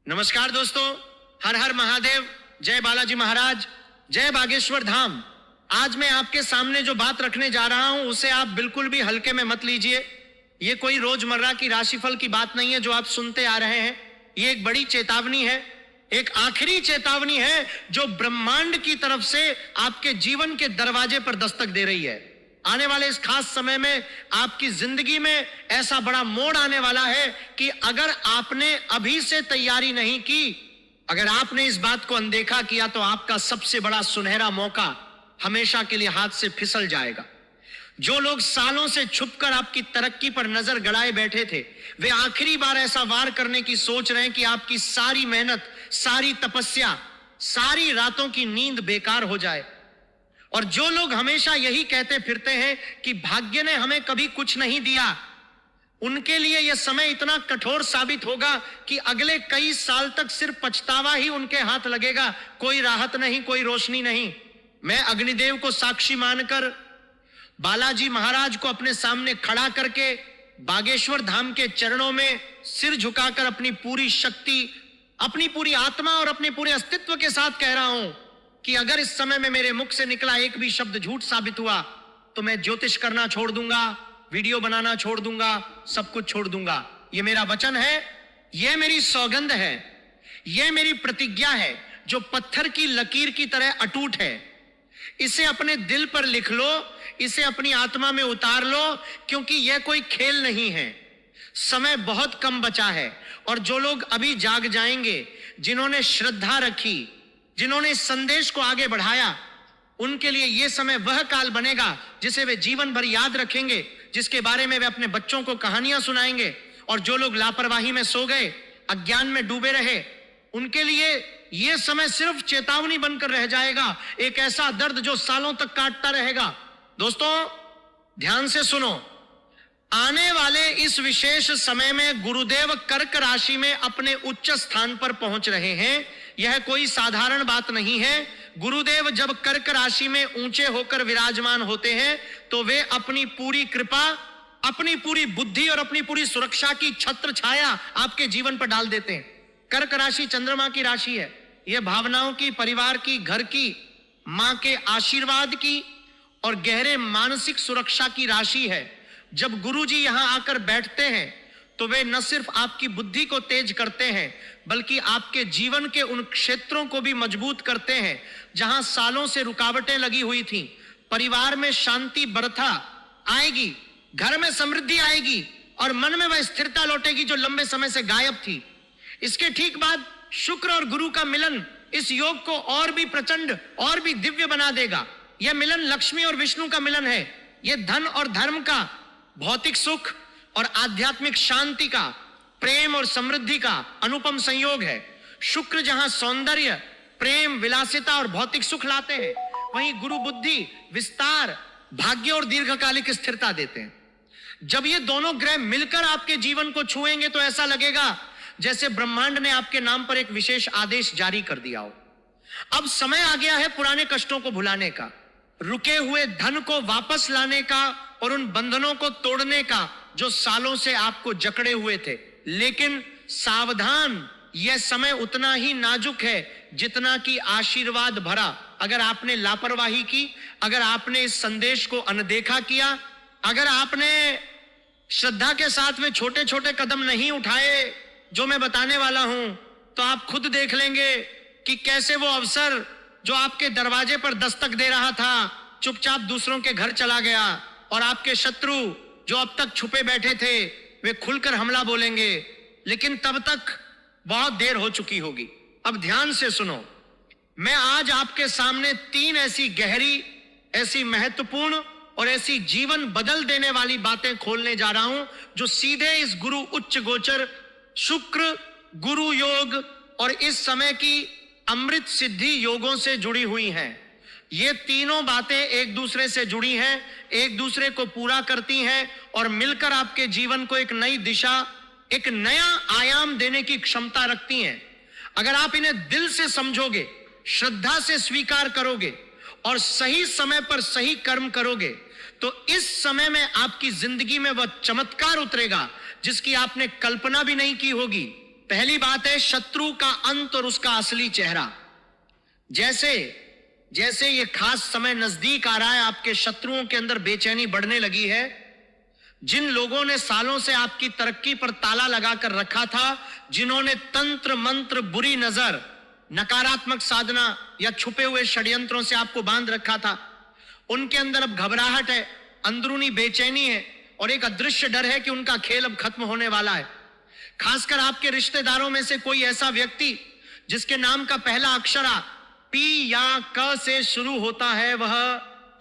नमस्कार दोस्तों, हर हर महादेव, जय बालाजी महाराज, जय बागेश्वर धाम। आज मैं आपके सामने जो बात रखने जा रहा हूं उसे आप बिल्कुल भी हल्के में मत लीजिए। ये कोई रोजमर्रा की राशिफल की बात नहीं है जो आप सुनते आ रहे हैं। ये एक बड़ी चेतावनी है, एक आखिरी चेतावनी है जो ब्रह्मांड की तरफ से आपके जीवन के दरवाजे पर दस्तक दे रही है। आने वाले इस खास समय में आपकी जिंदगी में ऐसा बड़ा मोड़ आने वाला है कि अगर आपने अभी से तैयारी नहीं की, अगर आपने इस बात को अनदेखा किया तो आपका सबसे बड़ा सुनहरा मौका हमेशा के लिए हाथ से फिसल जाएगा। जो लोग सालों से छुपकर आपकी तरक्की पर नजर गड़ाए बैठे थे, वे आखिरी बार ऐसा वार करने की सोच रहे हैं कि आपकी सारी मेहनत, सारी तपस्या, सारी रातों की नींद बेकार हो जाए। और जो लोग हमेशा यही कहते फिरते हैं कि भाग्य ने हमें कभी कुछ नहीं दिया, उनके लिए यह समय इतना कठोर साबित होगा कि अगले कई साल तक सिर्फ पछतावा ही उनके हाथ लगेगा, कोई राहत नहीं, कोई रोशनी नहीं। मैं अग्निदेव को साक्षी मानकर, बालाजी महाराज को अपने सामने खड़ा करके, बागेश्वर धाम के चरणों में सिर झुकाकर अपनी पूरी शक्ति, अपनी पूरी आत्मा और अपने पूरे अस्तित्व के साथ कह रहा हूं कि अगर इस समय में मेरे मुख से निकला एक भी शब्द झूठ साबित हुआ तो मैं ज्योतिष करना छोड़ दूंगा, वीडियो बनाना छोड़ दूंगा, सब कुछ छोड़ दूंगा। यह मेरा वचन है, यह मेरी सौगंध है, यह मेरी प्रतिज्ञा है जो पत्थर की लकीर की तरह अटूट है। इसे अपने दिल पर लिख लो, इसे अपनी आत्मा में उतार लो, क्योंकि यह कोई खेल नहीं है। समय बहुत कम बचा है और जो लोग अभी जाग जाएंगे, जिन्होंने श्रद्धा रखी, जिन्होंने इस संदेश को आगे बढ़ाया, उनके लिए यह समय वह काल बनेगा जिसे वे जीवन भर याद रखेंगे, जिसके बारे में वे अपने बच्चों को कहानियां सुनाएंगे। और जो लोग लापरवाही में सो गए, अज्ञान में डूबे रहे, उनके लिए यह समय सिर्फ चेतावनी बनकर रह जाएगा, एक ऐसा दर्द जो सालों तक काटता रहेगा। दोस्तों ध्यान से सुनो, आने वाले इस विशेष समय में गुरुदेव कर्क राशि में अपने उच्च स्थान पर पहुंच रहे हैं। यह कोई साधारण बात नहीं है। गुरुदेव जब कर्क राशि में ऊंचे होकर विराजमान होते हैं तो वे अपनी पूरी कृपा, अपनी पूरी बुद्धि और अपनी पूरी सुरक्षा की छत्र छाया आपके जीवन पर डाल देते हैं। कर्क राशि चंद्रमा की राशि है। यह भावनाओं की, परिवार की, घर की, मां के आशीर्वाद की और गहरे मानसिक सुरक्षा की राशि है। जब गुरुजी यहां आकर बैठते हैं तो वे न सिर्फ आपकी बुद्धि को तेज करते हैं, बल्कि आपके जीवन के उन क्षेत्रों को भी मजबूत करते हैं जहां सालों से रुकावटें लगी हुई थीं। परिवार में शांति बरथा आएगी, घर में समृद्धि आएगी और मन में वह स्थिरता लौटेगी जो लंबे समय से गायब थी। इसके ठीक बाद शुक्र और गुरु का मिलन इस योग को और भी प्रचंड, और भी दिव्य बना देगा। यह मिलन लक्ष्मी और विष्णु का मिलन है। यह धन और धर्म का, भौतिक सुख और आध्यात्मिक शांति का, प्रेम और समृद्धि का अनुपम संयोग है। शुक्र जहां सौंदर्य, प्रेम, विलासिता और भौतिक सुख लाते हैं, वहीं गुरु बुद्धि, विस्तार, भाग्य और दीर्घकालिक स्थिरता देते हैं। जब ये दोनों ग्रह मिलकर आपके जीवन को छुएंगे तो ऐसा लगेगा जैसे ब्रह्मांड ने आपके नाम पर एक विशेष आदेश जारी कर दिया हो। अब समय आ गया है पुराने कष्टों को भुलाने का, रुके हुए धन को वापस लाने का और उन बंधनों को तोड़ने का जो सालों से आपको जकड़े हुए थे। लेकिन सावधान, यह समय उतना ही नाजुक है जितना कि आशीर्वाद भरा। अगर आपने लापरवाही की, अगर आपने इस संदेश को अनदेखा किया, अगर आपने श्रद्धा के साथ में छोटे छोटे कदम नहीं उठाए जो मैं बताने वाला हूं, तो आप खुद देख लेंगे कि कैसे वो अवसर जो आपके दरवाजे पर दस्तक दे रहा था, चुपचाप दूसरों के घर चला गया और आपके शत्रु जो अब तक छुपे बैठे थे, वे खुलकर हमला बोलेंगे, लेकिन तब तक बहुत देर हो चुकी होगी। अब ध्यान से सुनो, मैं आज आपके सामने 3 ऐसी गहरी, ऐसी महत्वपूर्ण और ऐसी जीवन बदल देने वाली बातें खोलने जा रहा हूं जो सीधे इस गुरु उच्च गोचर, शुक्र गुरु योग और इस समय की अमृत सिद्धि योगों से जुड़ी हुई हैं। ये तीनों बातें एक दूसरे से जुड़ी हैं, एक दूसरे को पूरा करती हैं और मिलकर आपके जीवन को एक नई दिशा, एक नया आयाम देने की क्षमता रखती हैं। अगर आप इन्हें दिल से समझोगे, श्रद्धा से स्वीकार करोगे और सही समय पर सही कर्म करोगे, तो इस समय में आपकी जिंदगी में वह चमत्कार उतरेगा जिसकी आपने कल्पना भी नहीं की होगी। पहली बात है शत्रु का अंत और उसका असली चेहरा। जैसे जैसे ये खास समय नजदीक आ रहा है, आपके शत्रुओं के अंदर बेचैनी बढ़ने लगी है। जिन लोगों ने सालों से आपकी तरक्की पर ताला लगाकर रखा था, जिन्होंने तंत्र मंत्र, बुरी नजर, नकारात्मक साधना या छुपे हुए षड्यंत्रों से आपको बांध रखा था, उनके अंदर अब घबराहट है, अंदरूनी बेचैनी है और एक अदृश्य डर है कि उनका खेल अब खत्म होने वाला है। खासकर आपके रिश्तेदारों में से कोई ऐसा व्यक्ति जिसके नाम का पहला अक्षर पी या क से शुरू होता है, वह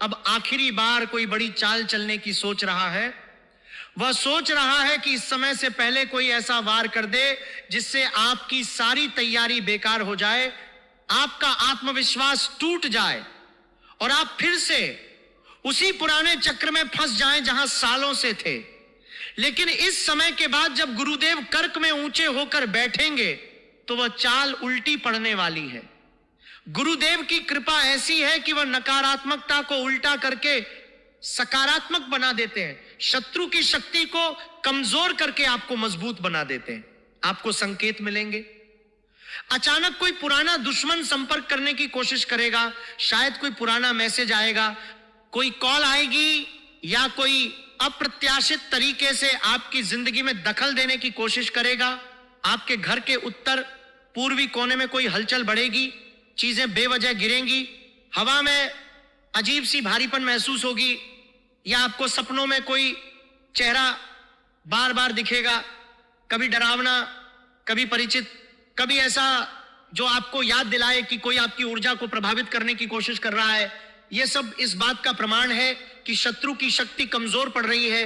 अब आखिरी बार कोई बड़ी चाल चलने की सोच रहा है। वह सोच रहा है कि इस समय से पहले कोई ऐसा वार कर दे जिससे आपकी सारी तैयारी बेकार हो जाए, आपका आत्मविश्वास टूट जाए और आप फिर से उसी पुराने चक्र में फंस जाएं जहां सालों से थे। लेकिन इस समय के बाद जब गुरुदेव कर्क में ऊंचे होकर बैठेंगे तो वह चाल उल्टी पड़ने वाली है। गुरुदेव की कृपा ऐसी है कि वह नकारात्मकता को उल्टा करके सकारात्मक बना देते हैं, शत्रु की शक्ति को कमजोर करके आपको मजबूत बना देते हैं। आपको संकेत मिलेंगे, अचानक कोई पुराना दुश्मन संपर्क करने की कोशिश करेगा, शायद कोई पुराना मैसेज आएगा, कोई कॉल आएगी या कोई अप्रत्याशित तरीके से आपकी जिंदगी में दखल देने की कोशिश करेगा। आपके घर के उत्तर पूर्वी कोने में कोई हलचल बढ़ेगी, चीजें बेवजह गिरेंगी, हवा में अजीब सी भारीपन महसूस होगी या आपको सपनों में कोई चेहरा बार बार दिखेगा, कभी डरावना, कभी परिचित, कभी ऐसा जो आपको याद दिलाए कि कोई आपकी ऊर्जा को प्रभावित करने की कोशिश कर रहा है। यह सब इस बात का प्रमाण है कि शत्रु की शक्ति कमजोर पड़ रही है,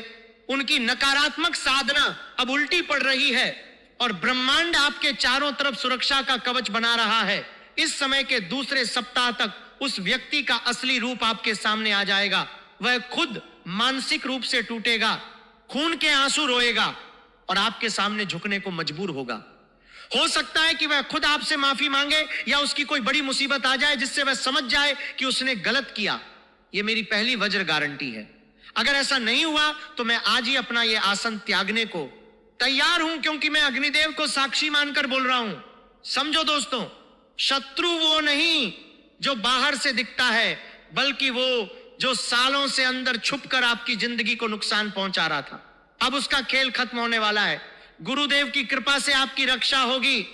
उनकी नकारात्मक साधना अब उल्टी पड़ रही है और ब्रह्मांड आपके चारों तरफ सुरक्षा का कवच बना रहा है। इस समय के दूसरे सप्ताह तक उस व्यक्ति का असली रूप आपके सामने आ जाएगा। वह खुद मानसिक रूप से टूटेगा, खून के आंसू रोएगा और आपके सामने झुकने को मजबूर होगा। हो सकता है कि वह खुद आपसे माफी मांगे या उसकी कोई बड़ी मुसीबत आ जाए जिससे वह समझ जाए कि उसने गलत किया। यह मेरी पहली वज्र गारंटी है। अगर ऐसा नहीं हुआ तो मैं आज ही अपना यह आसन त्यागने को तैयार हूं, क्योंकि मैं अग्निदेव को साक्षी मानकर बोल रहा हूं। समझो दोस्तों, शत्रु वो नहीं जो बाहर से दिखता है, बल्कि वो जो सालों से अंदर छुपकर आपकी जिंदगी को नुकसान पहुंचा रहा था। अब उसका खेल खत्म होने वाला है। गुरुदेव की कृपा से आपकी रक्षा होगी,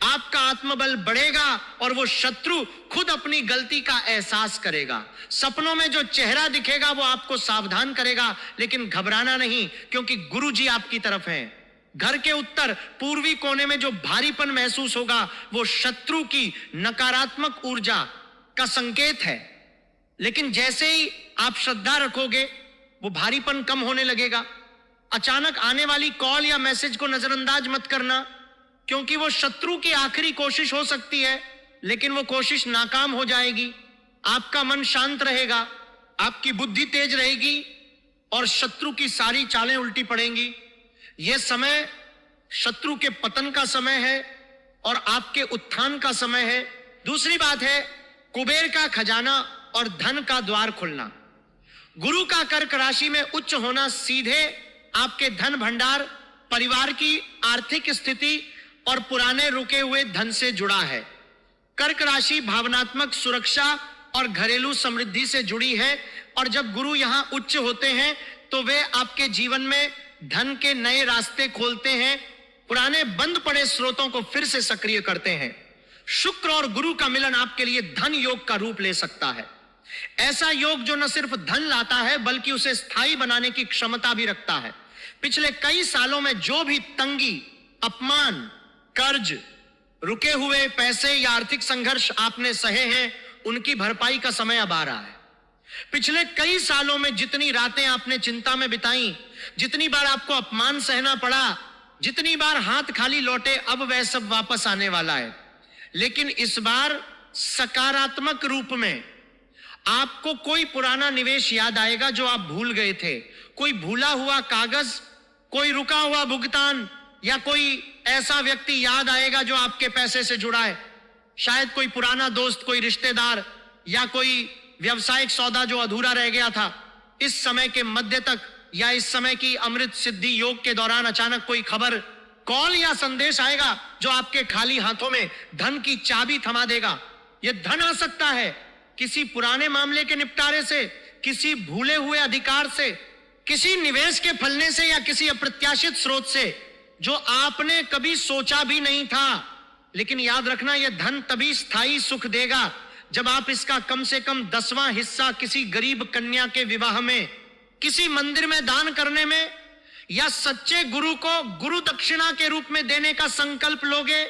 आपका आत्मबल बढ़ेगा और वो शत्रु खुद अपनी गलती का एहसास करेगा। सपनों में जो चेहरा दिखेगा वो आपको सावधान करेगा, लेकिन घबराना नहीं, क्योंकि गुरु जी आपकी तरफ हैं। घर के उत्तर पूर्वी कोने में जो भारीपन महसूस होगा वो शत्रु की नकारात्मक ऊर्जा का संकेत है। लेकिन जैसे ही आप श्रद्धा रखोगे वो भारीपन कम होने लगेगा। अचानक आने वाली कॉल या मैसेज को नजरअंदाज मत करना, क्योंकि वो शत्रु की आखिरी कोशिश हो सकती है, लेकिन वो कोशिश नाकाम हो जाएगी। आपका मन शांत रहेगा, आपकी बुद्धि तेज रहेगी और शत्रु की सारी चालें उल्टी पड़ेंगी। यह समय शत्रु के पतन का समय है और आपके उत्थान का समय है। दूसरी बात है कुबेर का खजाना और धन का द्वार खुलना। गुरु का कर्क राशि में उच्च होना सीधे आपके धन भंडार, परिवार की आर्थिक स्थिति और पुराने रुके हुए धन से जुड़ा है। कर्क राशि भावनात्मक सुरक्षा और घरेलू समृद्धि से जुड़ी है और जब गुरु यहां उच्च होते हैं तो वे आपके जीवन में धन के नए रास्ते खोलते हैं, पुराने बंद पड़े स्रोतों को फिर से सक्रिय करते हैं। शुक्र और गुरु का मिलन आपके लिए धन योग का रूप ले सकता है। ऐसा योग जो न सिर्फ धन लाता है बल्कि उसे स्थायी बनाने की क्षमता भी रखता है। पिछले कई सालों में जो भी तंगी, अपमान, कर्ज, रुके हुए पैसे या आर्थिक संघर्ष आपने सहे हैं, उनकी भरपाई का समय अब आ रहा है। पिछले कई सालों में जितनी रातें आपने चिंता में बिताई, जितनी बार आपको अपमान सहना पड़ा, जितनी बार हाथ खाली लौटे, अब वह सब वापस आने वाला है। लेकिन इस बार सकारात्मक रूप में आपको कोई पुराना निवेश याद आएगा जो आप भूल गए थे। कोई भूला हुआ कागज, कोई रुका हुआ भुगतान या कोई ऐसा व्यक्ति याद आएगा जो आपके पैसे से जुड़ा है। शायद कोई पुराना दोस्त, कोई रिश्तेदार या कोई व्यवसायिक सौदा जो अधूरा रह गया था। इस समय के मध्य तक या इस समय की अमृत सिद्धि योग के दौरान अचानक कोई खबर कॉल या संदेश आएगा जो आपके खाली हाथों में धन की चाबी थमा देगा। यह धन आ सकता है किसी पुराने मामले के निपटारे से, किसी भूले हुए अधिकार से, किसी निवेश के फलने से या किसी अप्रत्याशित स्रोत से जो आपने कभी सोचा भी नहीं था। लेकिन याद रखना, यह धन तभी स्थायी सुख देगा जब आप इसका कम से कम 10वां हिस्सा किसी गरीब कन्या के विवाह में, किसी मंदिर में दान करने में या सच्चे गुरु को गुरु दक्षिणा के रूप में देने का संकल्प लोगे।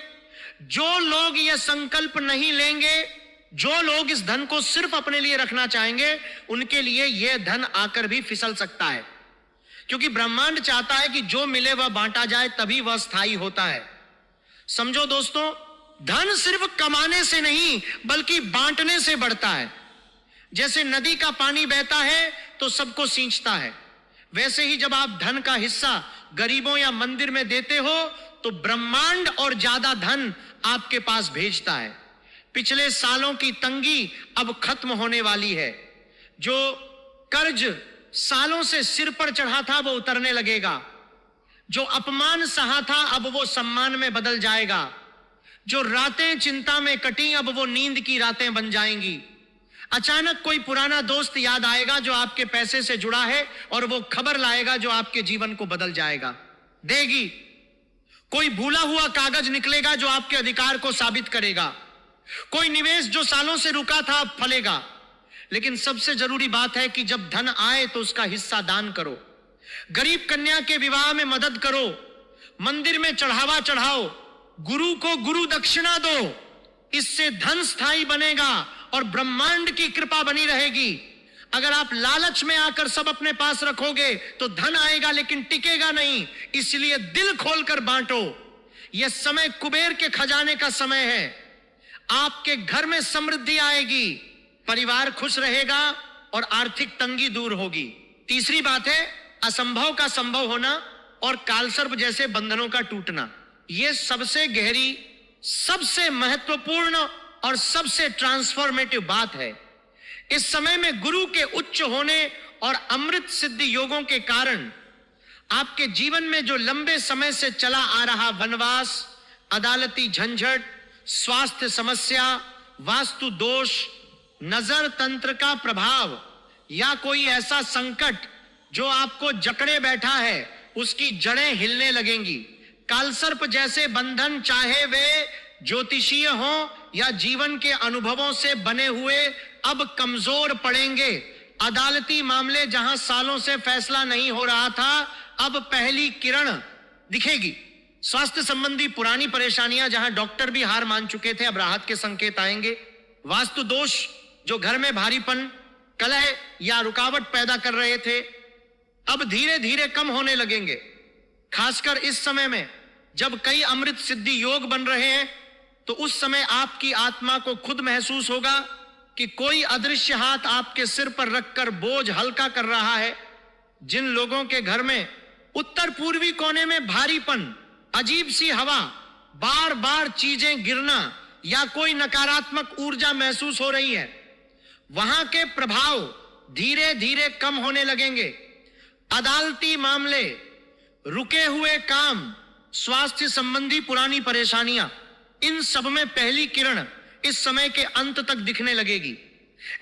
जो लोग यह संकल्प नहीं लेंगे, जो लोग इस धन को सिर्फ अपने लिए रखना चाहेंगे, उनके लिए यह धन आकर भी फिसल सकता है, क्योंकि ब्रह्मांड चाहता है कि जो मिले वह बांटा जाए, तभी वह स्थायी होता है। समझो दोस्तों, धन सिर्फ कमाने से नहीं बल्कि बांटने से बढ़ता है। जैसे नदी का पानी बहता है तो सबको सींचता है, वैसे ही जब आप धन का हिस्सा गरीबों या मंदिर में देते हो तो ब्रह्मांड और ज्यादा धन आपके पास भेजता है। पिछले सालों की तंगी अब खत्म होने वाली है। जो कर्ज सालों से सिर पर चढ़ा था वो उतरने लगेगा। जो अपमान सहा था अब वो सम्मान में बदल जाएगा। जो रातें चिंता में कटी अब वो नींद की रातें बन जाएंगी। अचानक कोई पुराना दोस्त याद आएगा जो आपके पैसे से जुड़ा है और वो खबर लाएगा जो आपके जीवन को बदल जाएगा देगी। कोई भूला हुआ कागज निकलेगा जो आपके अधिकार को साबित करेगा। कोई निवेश जो सालों से रुका था अब फलेगा। लेकिन सबसे जरूरी बात है कि जब धन आए तो उसका हिस्सा दान करो। गरीब कन्या के विवाह में मदद करो, मंदिर में चढ़ावा चढ़ाओ, गुरु को गुरु दक्षिणा दो। इससे धन स्थायी बनेगा और ब्रह्मांड की कृपा बनी रहेगी। अगर आप लालच में आकर सब अपने पास रखोगे तो धन आएगा लेकिन टिकेगा नहीं। इसलिए दिल खोलकर बांटो। यह समय कुबेर के खजाने का समय है। आपके घर में समृद्धि आएगी, परिवार खुश रहेगा और आर्थिक तंगी दूर होगी। तीसरी बात है असंभव का संभव होना और कालसर्प जैसे बंधनों का टूटना। यह सबसे गहरी, सबसे महत्वपूर्ण और सबसे ट्रांसफॉर्मेटिव बात है। इस समय में गुरु के उच्च होने और अमृत सिद्धि योगों के कारण आपके जीवन में जो लंबे समय से चला आ रहा वनवास, अदालती झंझट, स्वास्थ्य समस्या, वास्तु दोष, नजर तंत्र का प्रभाव या कोई ऐसा संकट जो आपको जकड़े बैठा है, उसकी जड़ें हिलने लगेंगी। कालसर्प जैसे बंधन, चाहे वे ज्योतिषीय हों या जीवन के अनुभवों से बने हुए, अब कमजोर पड़ेंगे। अदालती मामले जहां सालों से फैसला नहीं हो रहा था, अब पहली किरण दिखेगी। स्वास्थ्य संबंधी पुरानी परेशानियां जहां डॉक्टर भी हार मान चुके थे, अब राहत के संकेत आएंगे। वास्तु दोष जो घर में भारीपन, कलह या रुकावट पैदा कर रहे थे, अब धीरे धीरे कम होने लगेंगे। खासकर इस समय में जब कई अमृत सिद्धि योग बन रहे हैं, तो उस समय आपकी आत्मा को खुद महसूस होगा कि कोई अदृश्य हाथ आपके सिर पर रखकर बोझ हल्का कर रहा है। जिन लोगों के घर में उत्तर पूर्वी कोने में भारीपन, अजीब सी हवा, बार बार चीजें गिरना या कोई नकारात्मक ऊर्जा महसूस हो रही है, वहां के प्रभाव धीरे धीरे कम होने लगेंगे। अदालती मामले, रुके हुए काम, स्वास्थ्य संबंधी पुरानी परेशानियां, इन सब में पहली किरण इस समय के अंत तक दिखने लगेगी।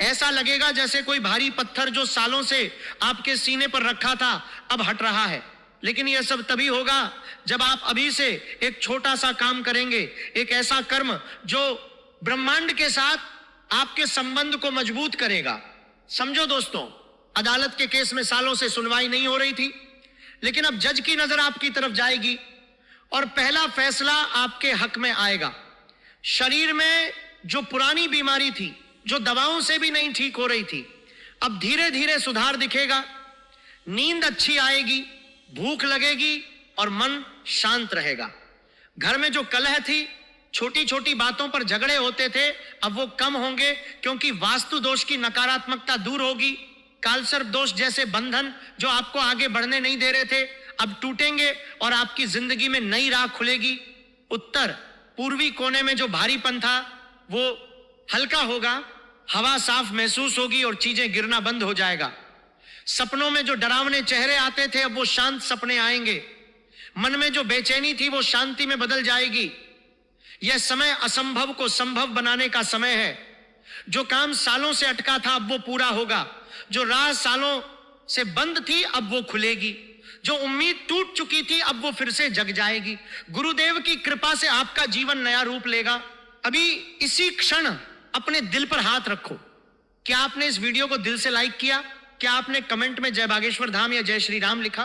ऐसा लगेगा जैसे कोई भारी पत्थर जो सालों से आपके सीने पर रखा था अब हट रहा है। लेकिन यह सब तभी होगा जब आप अभी से एक छोटा सा काम करेंगे, एक ऐसा कर्म जो ब्रह्मांड के साथ आपके संबंध को मजबूत करेगा। समझो दोस्तों, अदालत के केस में सालों से सुनवाई नहीं हो रही थी, लेकिन अब जज की नजर आपकी तरफ जाएगी और पहला फैसला आपके हक में आएगा। शरीर में जो पुरानी बीमारी थी, जो दवाओं से भी नहीं ठीक हो रही थी, अब धीरे धीरे सुधार दिखेगा। नींद अच्छी आएगी, भूख लगेगी और मन शांत रहेगा। घर में जो कलह थी, छोटी छोटी बातों पर झगड़े होते थे, अब वो कम होंगे क्योंकि वास्तु दोष की नकारात्मकता दूर होगी। कालसर्प दोष जैसे बंधन जो आपको आगे बढ़ने नहीं दे रहे थे, अब टूटेंगे और आपकी जिंदगी में नई राह खुलेगी। उत्तर पूर्वी कोने में जो भारीपन था वो हल्का होगा, हवा साफ महसूस होगी और चीजें गिरना बंद हो जाएगा। सपनों में जो डरावने चेहरे आते थे, अब वो शांत सपने आएंगे। मन में जो बेचैनी थी वो शांति में बदल जाएगी। यह समय असंभव को संभव बनाने का समय है। जो काम सालों से अटका था अब वो पूरा होगा। जो राह सालों से बंद थी अब वो खुलेगी। जो उम्मीद टूट चुकी थी अब वो फिर से जग जाएगी। गुरुदेव की कृपा से आपका जीवन नया रूप लेगा। अभी इसी क्षण अपने दिल पर हाथ रखो। क्या आपने इस वीडियो को दिल से लाइक किया? क्या आपने कमेंट में जय बागेश्वर धाम या जय श्री राम लिखा?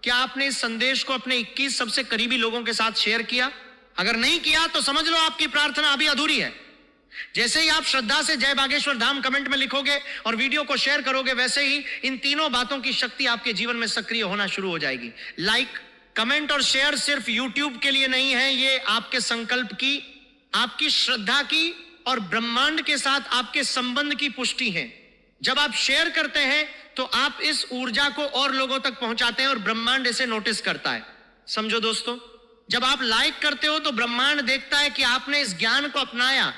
क्या आपने इस संदेश को अपने 21 सबसे करीबी लोगों के साथ शेयर किया? अगर नहीं किया तो समझ लो आपकी प्रार्थना अभी अधूरी है। जैसे ही आप श्रद्धा से जय बागेश्वर धाम कमेंट में लिखोगे और वीडियो को शेयर करोगे, वैसे ही इन तीनों बातों की शक्ति आपके जीवन में सक्रिय होना शुरू हो जाएगी। लाइक, कमेंट और शेयर सिर्फ यूट्यूब के लिए नहीं है, ये आपके संकल्प की, आपकी श्रद्धा की और ब्रह्मांड के साथ आपके संबंध की पुष्टि है। जब आप शेयर करते हैं तो आप इस ऊर्जा को और लोगों तक पहुंचाते हैं और ब्रह्मांड इसे नोटिस करता है। समझो दोस्तों, जब आप लाइक करते हो तो ब्रह्मांड देखता है कि आपने इस ज्ञान को अपनाया।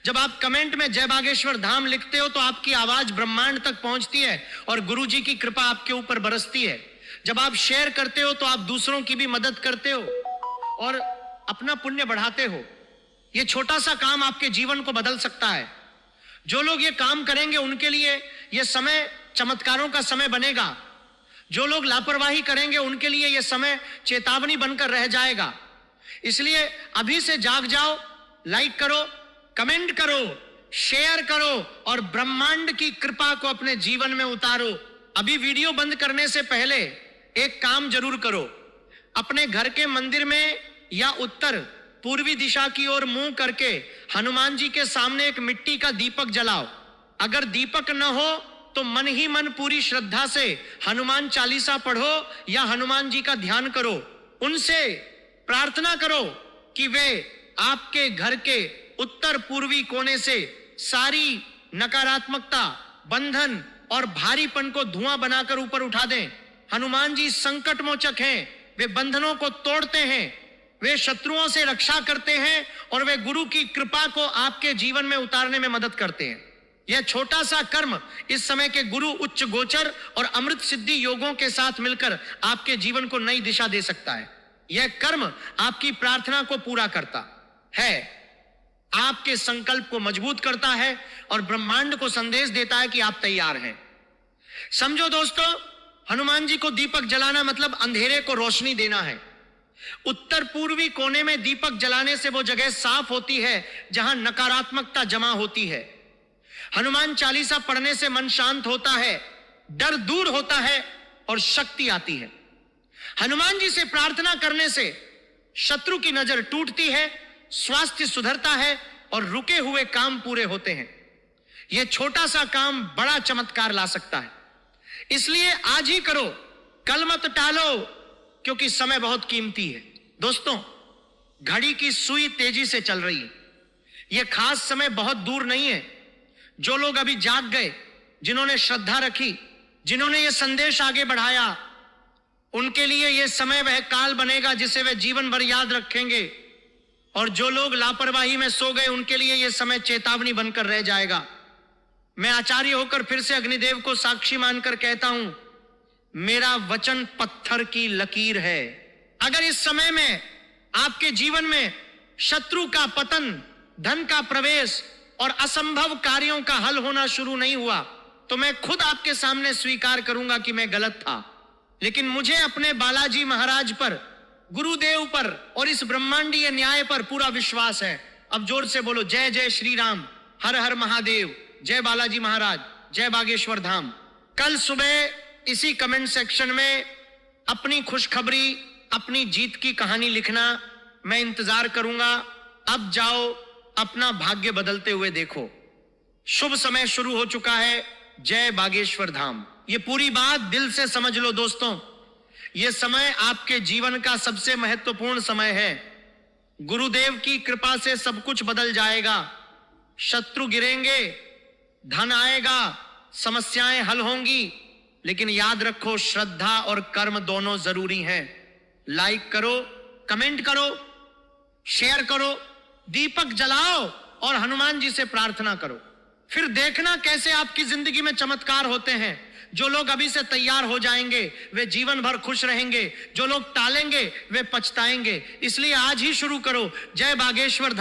जब आप कमेंट में जय बागेश्वर धाम लिखते हो तो आपकी आवाज ब्रह्मांड तक पहुंचती है और गुरु जी की कृपा आपके ऊपर बरसती है। जब आप शेयर करते हो तो आप दूसरों की भी मदद करते हो और अपना पुण्य बढ़ाते हो। यह छोटा सा काम आपके जीवन को बदल सकता है। जो लोग ये काम करेंगे उनके लिए यह समय चमत्कारों का समय बनेगा। जो लोग लापरवाही करेंगे उनके लिए यह समय चेतावनी बनकर रह जाएगा। इसलिए अभी से जाग जाओ, लाइक करो, कमेंट करो, शेयर करो और ब्रह्मांड की कृपा को अपने जीवन में उतारो। अभी वीडियो बंद करने से पहले एक काम जरूर करो। अपने घर के मंदिर में या उत्तर पूर्वी दिशा की ओर मुंह करके हनुमान जी के सामने एक मिट्टी का दीपक जलाओ। अगर दीपक न हो तो मन ही मन पूरी श्रद्धा से हनुमान चालीसा पढ़ो या हनुमान जी का ध्यान करो। उनसे प्रार्थना करो कि वे आपके घर के उत्तर पूर्वी कोने से सारी नकारात्मकता, बंधन और भारीपन को धुआं बनाकर ऊपर उठा दें। हनुमान जी संकट मोचक हैं, वे बंधनों को तोड़ते हैं, वे शत्रुओं से रक्षा करते हैं और वे गुरु की कृपा को आपके जीवन में उतारने में मदद करते हैं। यह छोटा सा कर्म इस समय के गुरु उच्च गोचर और अमृत सिद्धि योगों के साथ मिलकर आपके जीवन को नई दिशा दे सकता है। यह कर्म आपकी प्रार्थना को पूरा करता है, आपके संकल्प को मजबूत करता है और ब्रह्मांड को संदेश देता है कि आप तैयार हैं। समझो दोस्तों, हनुमान जी को दीपक जलाना मतलब अंधेरे को रोशनी देना है। उत्तर पूर्वी कोने में दीपक जलाने से वो जगह साफ होती है जहां नकारात्मकता जमा होती है। हनुमान चालीसा पढ़ने से मन शांत होता है, डर दूर होता है और शक्ति आती है। हनुमान जी से प्रार्थना करने से शत्रु की नजर टूटती है, स्वास्थ्य सुधरता है और रुके हुए काम पूरे होते हैं। यह छोटा सा काम बड़ा चमत्कार ला सकता है। इसलिए आज ही करो, कल मत टालो, क्योंकि समय बहुत कीमती है। दोस्तों, घड़ी की सुई तेजी से चल रही है। यह खास समय बहुत दूर नहीं है। जो लोग अभी जाग गए, जिन्होंने श्रद्धा रखी, जिन्होंने यह संदेश आगे बढ़ाया, उनके लिए यह समय वह काल बनेगा जिसे वे जीवन भर याद रखेंगे। और जो लोग लापरवाही में सो गए, उनके लिए यह समय चेतावनी बनकर रह जाएगा। मैं आचार्य होकर फिर से अग्निदेव को साक्षी मानकर कहता हूं, मेरा वचन पत्थर की लकीर है। अगर इस समय में आपके जीवन में शत्रु का पतन, धन का प्रवेश और असंभव कार्यों का हल होना शुरू नहीं हुआ, तो मैं खुद आपके सामने स्वीकार करूंगा कि मैं गलत था। लेकिन मुझे अपने बालाजी महाराज पर, गुरुदेव पर और इस ब्रह्मांडीय न्याय पर पूरा विश्वास है। अब जोर से बोलो, जय जय श्री राम, हर हर महादेव, जय बालाजी महाराज, जय बागेश्वर धाम। कल सुबह इसी कमेंट सेक्शन में अपनी खुशखबरी, अपनी जीत की कहानी लिखना। मैं इंतजार करूंगा। अब जाओ, अपना भाग्य बदलते हुए देखो। शुभ समय शुरू हो चुका है। जय बागेश्वर धाम। ये पूरी बात दिल से समझ लो दोस्तों। यह समय आपके जीवन का सबसे महत्वपूर्ण समय है। गुरुदेव की कृपा से सब कुछ बदल जाएगा। शत्रु गिरेंगे, धन आएगा, समस्याएं हल होंगी, लेकिन याद रखो, श्रद्धा और कर्म दोनों जरूरी हैं। लाइक करो, कमेंट करो, शेयर करो, दीपक जलाओ और हनुमान जी से प्रार्थना करो। फिर देखना कैसे आपकी जिंदगी में चमत्कार होते हैं। जो लोग अभी से तैयार हो जाएंगे वे जीवन भर खुश रहेंगे, जो लोग टालेंगे वे पछताएंगे। इसलिए आज ही शुरू करो। जय बागेश्वर धाम।